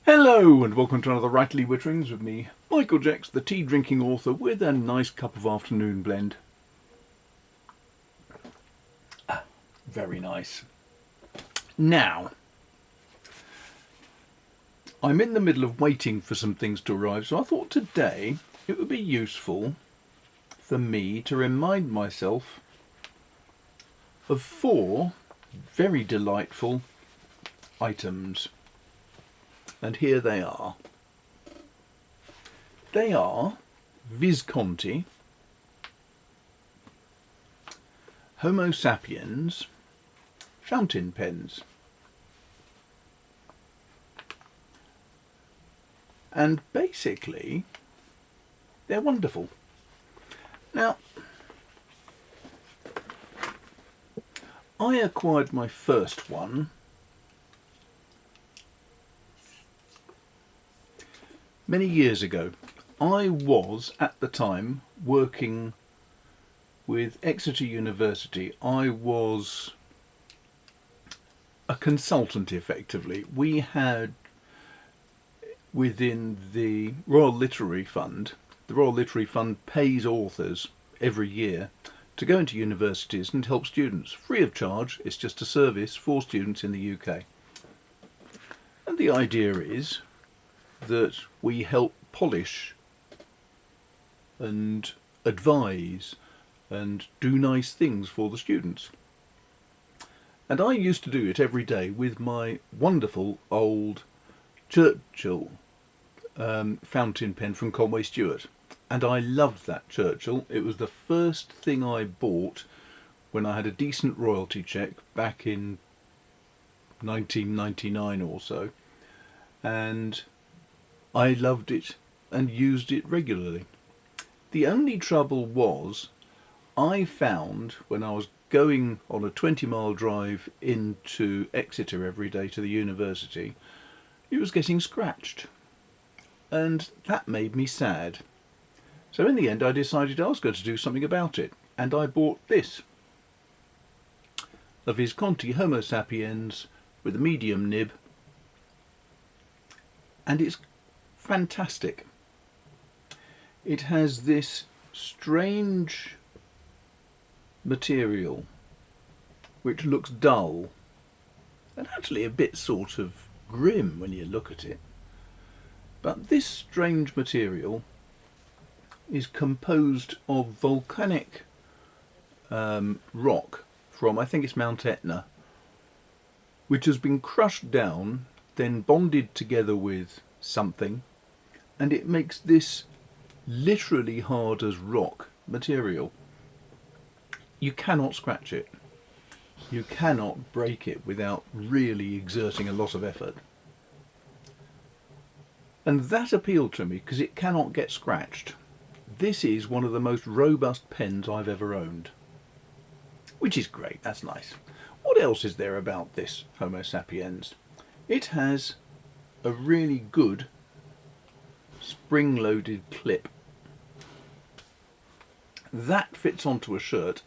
Hello and welcome to another Rightly Witterings with me, Michael Jacks, the tea drinking author, with a nice cup of afternoon blend. Very nice. Now, I'm in the middle of waiting for some things to arrive, so I thought today it would be useful for me to remind myself of 4 very delightful items. And here they are. They are Visconti Homo Sapiens fountain pens. And basically, they're wonderful. Now, I acquired my first one many years ago. I was, at the time, working with Exeter University. I was a consultant, effectively. We had, within the Royal Literary Fund, the Royal Literary Fund pays authors every year to go into universities and help students, free of charge. It's just a service for students in the UK. And the idea is that we help polish and advise and do nice things for the students. And I used to do it every day with my wonderful old Churchill fountain pen from Conway Stewart. And I loved that Churchill. It was the first thing I bought when I had a decent royalty check back in 1999 or so. And I loved it and used it regularly. The only trouble was, I found when I was going on a 20-mile drive into Exeter every day to the university, it was getting scratched. And that made me sad. So in the end I decided I was going to do something about it. And I bought this. A Visconti Homo Sapiens with a medium nib. And it's fantastic. It has this strange material which looks dull and actually a bit sort of grim when you look at it. But this strange material is composed of volcanic rock from, I think it's Mount Etna, which has been crushed down, then bonded together with something, and it makes this literally hard as rock material. You cannot scratch it. You cannot break it without really exerting a lot of effort. And that appealed to me because it cannot get scratched. This is one of the most robust pens I've ever owned. Which is great, that's nice. What else is there about this Homo Sapiens? It has a really good spring-loaded clip. That fits onto a shirt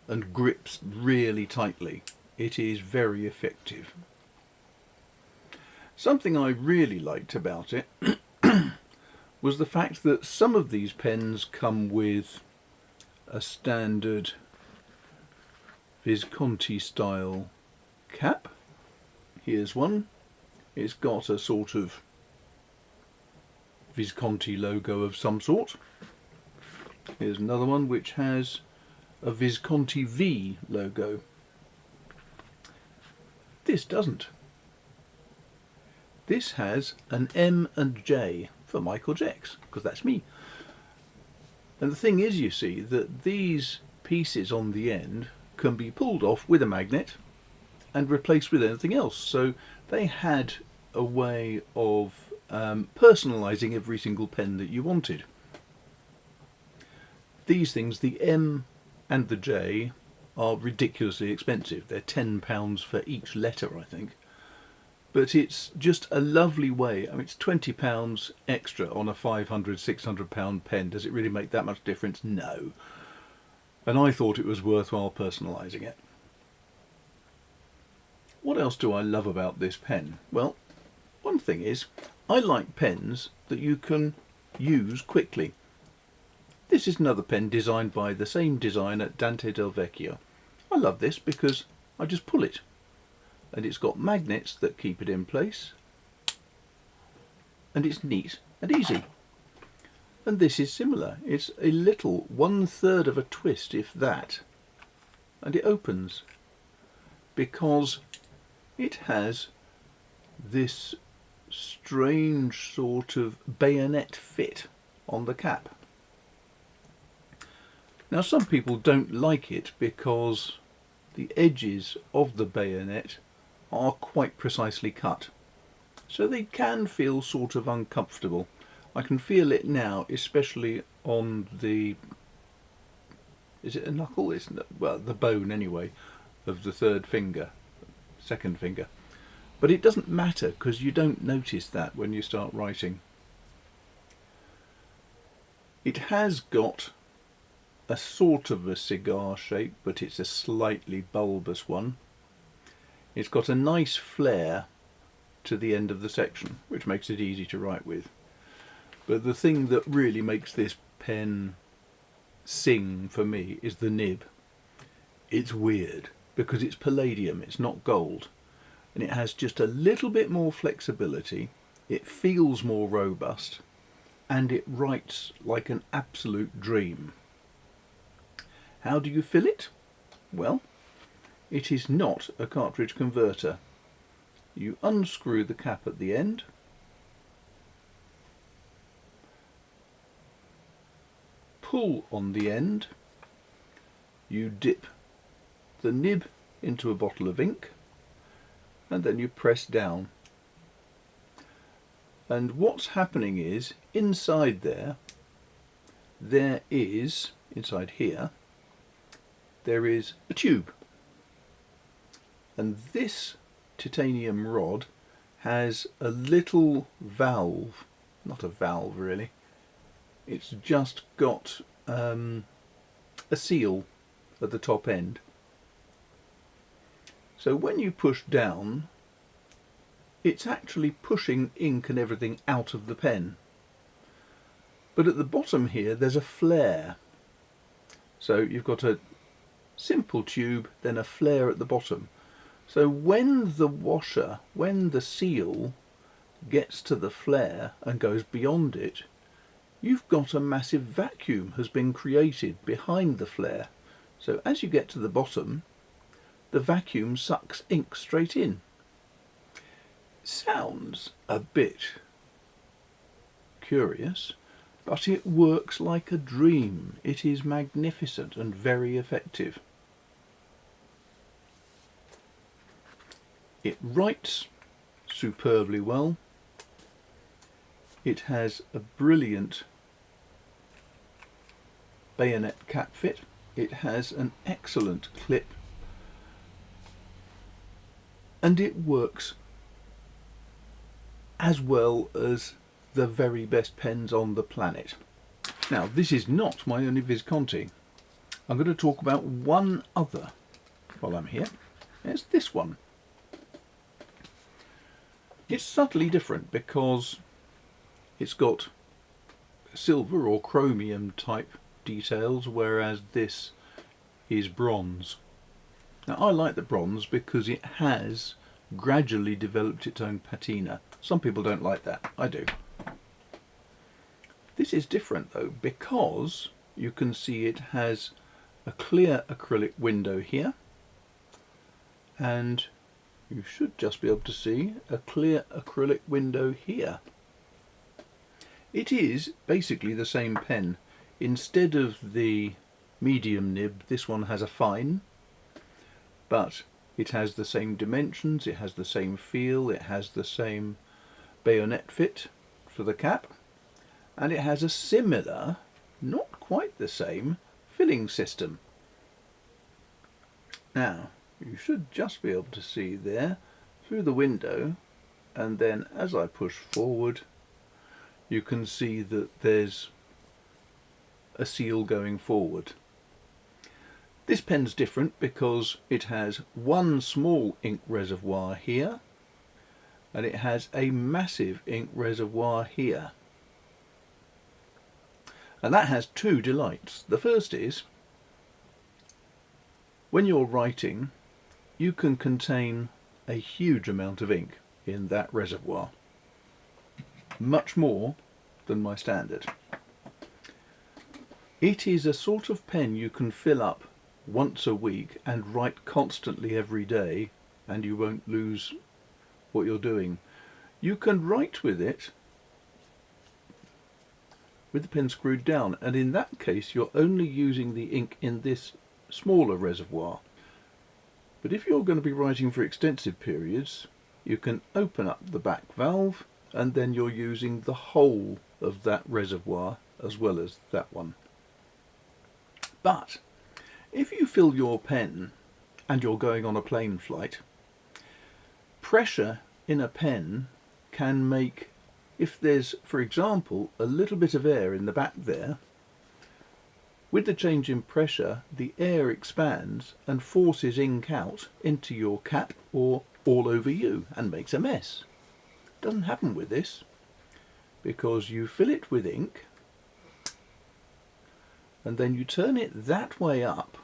and grips really tightly. It is very effective. Something I really liked about it was the fact that some of these pens come with a standard Visconti style cap. Here's one. It's got a sort of Visconti logo of some sort. Here's another one which has a Visconti V logo. This doesn't. This has an M and J for Michael Jacks, because that's me. And the thing is, you see, that these pieces on the end can be pulled off with a magnet and replaced with anything else. So they had a way of personalising every single pen that you wanted. These things, the M and the J, are ridiculously expensive. They're £10 for each letter, I think. But it's just a lovely way. I mean, it's £20 extra on a £500, £600 pen. Does it really make that much difference? No. And I thought it was worthwhile personalising it. What else do I love about this pen? Well, one thing is, I like pens that you can use quickly. This is another pen designed by the same designer, Dante Del Vecchio. I love this because I just pull it and it's got magnets that keep it in place, and it's neat and easy. And this is similar. It's a little 1/3 of a twist, if that, and it opens because it has this strange sort of bayonet fit on the cap. Now some people don't like it because the edges of the bayonet are quite precisely cut, so they can feel sort of uncomfortable. I can feel it now, especially on the, is it a knuckle? It's, well, the bone anyway, of the third finger, second finger. But it doesn't matter because you don't notice that when you start writing. It has got a sort of a cigar shape, but it's a slightly bulbous one. It's got a nice flare to the end of the section, which makes it easy to write with. But the thing that really makes this pen sing for me is the nib. It's weird because it's palladium, it's not gold, and it has just a little bit more flexibility. It feels more robust and it writes like an absolute dream. How do you fill it? Well, it is not a cartridge converter. You unscrew the cap at the end, pull on the end, you dip the nib into a bottle of ink, and then you press down. And what's happening is, inside there is, inside here, there is a tube. And this titanium rod has a little valve, not a valve really, it's just got a seal at the top end. So when you push down, it's actually pushing ink and everything out of the pen. But at the bottom here there's a flare. So you've got a simple tube, then a flare at the bottom. So when the washer, when the seal gets to the flare and goes beyond it, you've got a massive vacuum has been created behind the flare. So as you get to the bottom, the vacuum sucks ink straight in. Sounds a bit curious, but it works like a dream. It is magnificent and very effective. It writes superbly well. It has a brilliant bayonet cap fit. It has an excellent clip, and it works as well as the very best pens on the planet. Now, this is not my only Visconti. I'm going to talk about one other while I'm here. It's this one. It's subtly different because it's got silver or chromium type details, whereas this is bronze. Now I like the bronze because it has gradually developed its own patina. Some people don't like that, I do. This is different though because you can see it has a clear acrylic window here, and you should just be able to see a clear acrylic window here. It is basically the same pen. Instead of the medium nib, this one has a fine, but it has the same dimensions, it has the same feel, it has the same bayonet fit for the cap, and it has a similar, not quite the same, filling system. Now, you should just be able to see there through the window, and then as I push forward you can see that there's a seal going forward. This pen's different because it has one small ink reservoir here and it has a massive ink reservoir here. And that has two delights. The first is, when you're writing, you can contain a huge amount of ink in that reservoir. Much more than my standard. It is a sort of pen you can fill up once a week and write constantly every day, and you won't lose what you're doing. You can write with it with the pen screwed down, and in that case you're only using the ink in this smaller reservoir. But if you're going to be writing for extensive periods, you can open up the back valve, and then you're using the whole of that reservoir as well as that one. But if you fill your pen and you're going on a plane flight, pressure in a pen can make, if there's, for example, a little bit of air in the back there, with the change in pressure, the air expands and forces ink out into your cap or all over you and makes a mess. Doesn't happen with this, because you fill it with ink and then you turn it that way up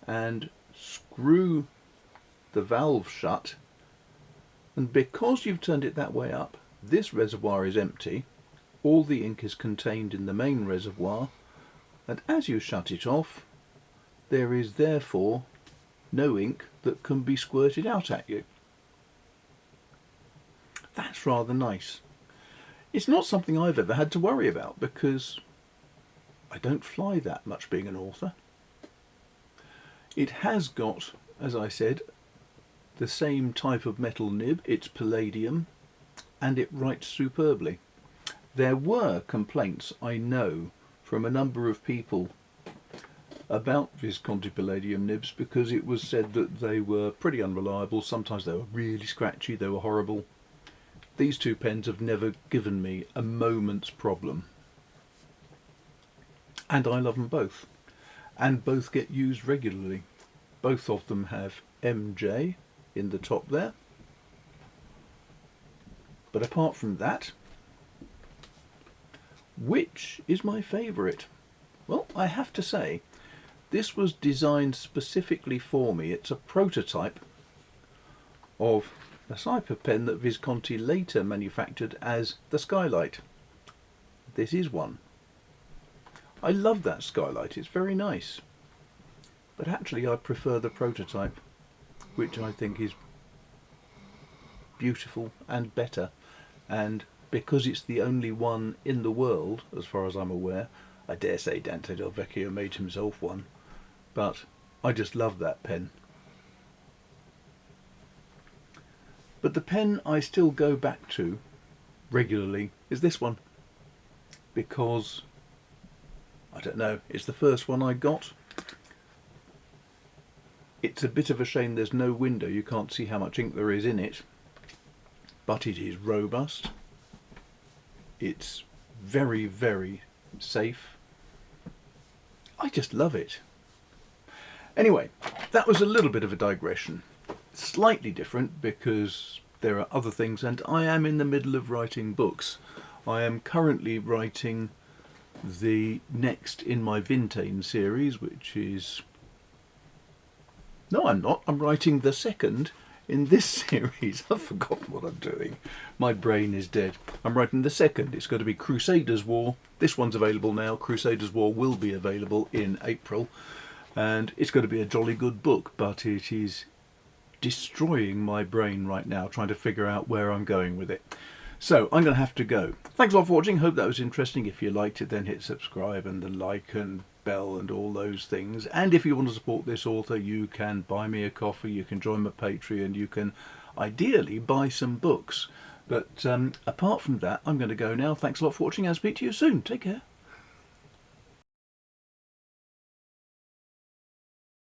and screw the valve shut, and because you've turned it that way up, this reservoir is empty, all the ink is contained in the main reservoir, and as you shut it off, there is therefore no ink that can be squirted out at you. That's rather nice. It's not something I've ever had to worry about because I don't fly that much being an author. It has got, as I said, the same type of metal nib. It's palladium and it writes superbly. There were complaints, I know, from a number of people about Visconti palladium nibs because it was said that they were pretty unreliable. Sometimes they were really scratchy, they were horrible. These two pens have never given me a moment's problem. And I love them both. And both get used regularly. Both of them have MJ in the top there. But apart from that, which is my favourite? Well, I have to say, this was designed specifically for me. It's a prototype of a type of pen that Visconti later manufactured as the Skylight. This is one. I love that Skylight, it's very nice. But actually I prefer the prototype, which I think is beautiful and better. And because it's the only one in the world, as far as I'm aware, I dare say Dante Del Vecchio made himself one, but I just love that pen. But the pen I still go back to regularly is this one, because, I don't know, it's the first one I got. It's a bit of a shame there's no window, you can't see how much ink there is in it, but it is robust. It's very, very safe. I just love it. Anyway, that was a little bit of a digression. Slightly different because there are other things, and I am in the middle of writing books. I am currently writing the next in my Vintane series, which is... No, I'm not. I'm writing the second in this series. I've forgotten what I'm doing. My brain is dead. I'm writing the second. It's going to be Crusaders' War. This one's available now. Crusaders' War will be available in April. And it's going to be a jolly good book, but it is destroying my brain right now, trying to figure out where I'm going with it. So I'm going to have to go. Thanks a lot for watching. Hope that was interesting. If you liked it, then hit subscribe and the like and bell and all those things. And if you want to support this author, you can buy me a coffee, you can join my Patreon, you can ideally buy some books. But apart from that, I'm going to go now. Thanks a lot for watching. I'll speak to you soon. Take care.